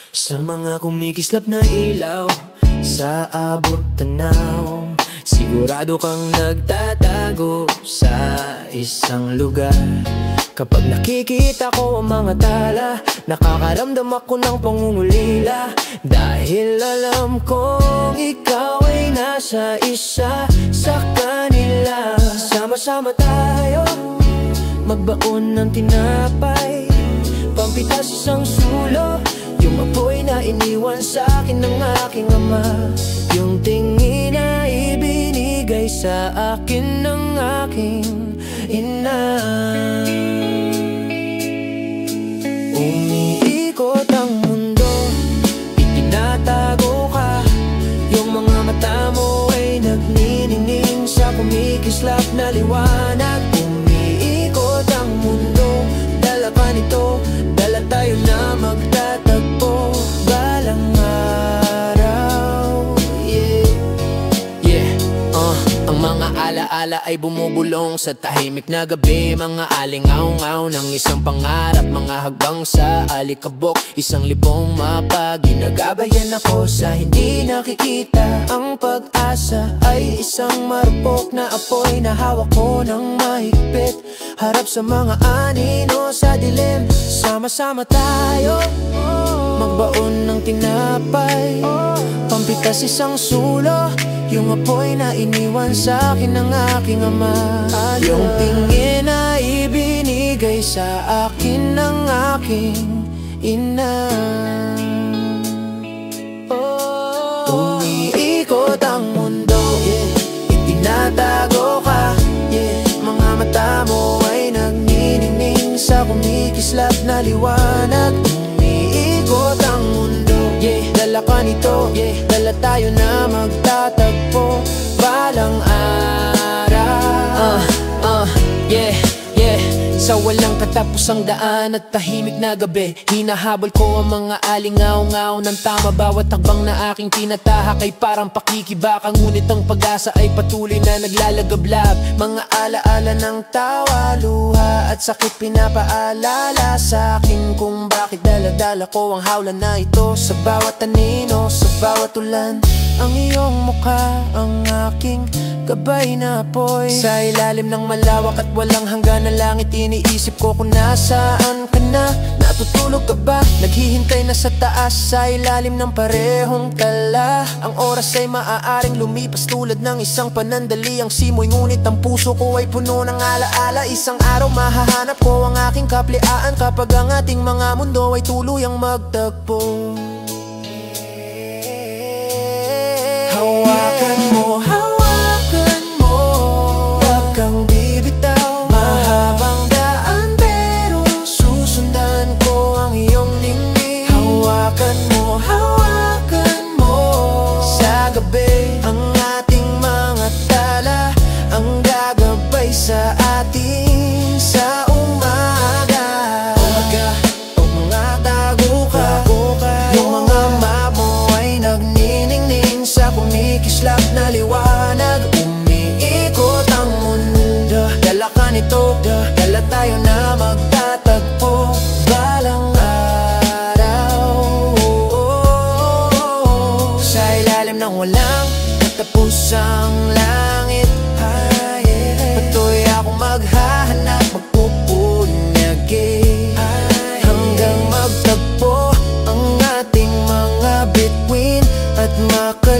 Sa mga kumikislap na ilaw sa abot tanaw, sigurado kang nagtatago sa isang lugar. Kapag nakikita ko ang mga tala, nakakaramdam ako ng pangungulila. Dahil alam kong ikaw ay nasa isa sa kanila. Sama-sama tayo magbaon ng tinapay, pampitas isang sulo, yung apoy na iniwan sa akin ng aking ama, yung tingin na ibinigay sa akin ng aking ina. Umiikot ang mundo, itinatago ka, yung mga mata mo ay nagniningning sa kumikislap na liwanag. Umiikot ang mundo, dala ka nito, dala tayo na magtatagpo balang araw. Ang mga alaala ay bumubulong sa tahimik na gabi. Mga alingaw-ngaw ng isang pangarap, mga hagbang sa alikabok, isang libong mapa. Ginagabayan ako sa hindi nakikita. Ang pag-asa ay isang marupok na apoy na hawak ko ng mahigpit. Harap sa mga anino sa dilim, sama-sama tayo magbaon ng tinapay, pampitas isang sulo, yung apoy na iniwan sa akin ng aking ama, yung tingin na ibinigay sa akin ng aking ina. Umiikot ang mundo, itinatago ka, mga mata mo ay nagniningning sa kumikislap na liwanag. Umiikot ang mundo, dala ka nito, dala tayo na magtatagpo balang araw. Sa walang katapusang daan at tahimik na gabi, hinahabol ko ang mga alingaw-ngaw ng tama. Bawat takbang na aking tinatahak ay parang pakikibaka, ngunit ang pag-asa ay patuloy na naglalagablab. Mga alaala ng tawa, luha at sakit pinapaalala sa akin kung bakit dala-dala ko ang hawla na ito. Sa bawat anino, sa bawat ulan, ang iyong mukha ang aking gabay na apoy. Sa ilalim ng malawak at walang hanggan na langit, iniisip ko kung nasaan ka na. Natutulog ka ba? Naghihintay na sa taas sa ilalim ng parehong tala. Ang oras ay maaaring lumipas tulad ng isang panandali ang simoy, ngunit ang puso ko ay puno ng alaala. Isang araw mahahanap ko ang aking kaplian kapag ang ating mga mundo ay tuluyang magtagpo. Hawakan mo, hawakan mo, wag kang bibitaw. Mahabang daan pero susundan ko ang iyong ningning. Hawakan mo, hawakan mo, sa gabi ang ating mga tala ang gagabay sa atin sa umaga. O mga tago ka, yung mga map mo ay nagniningning sa kumikislap na liwanag. Umiikot ang mundo, dala ka nito, dala tayo na magtatagpo balang araw. Sa ilalim ng walang katapusang langit, patuloy akong maghahanap, magpupunyagi hanggang magtagpo ang ating mga bituin at makal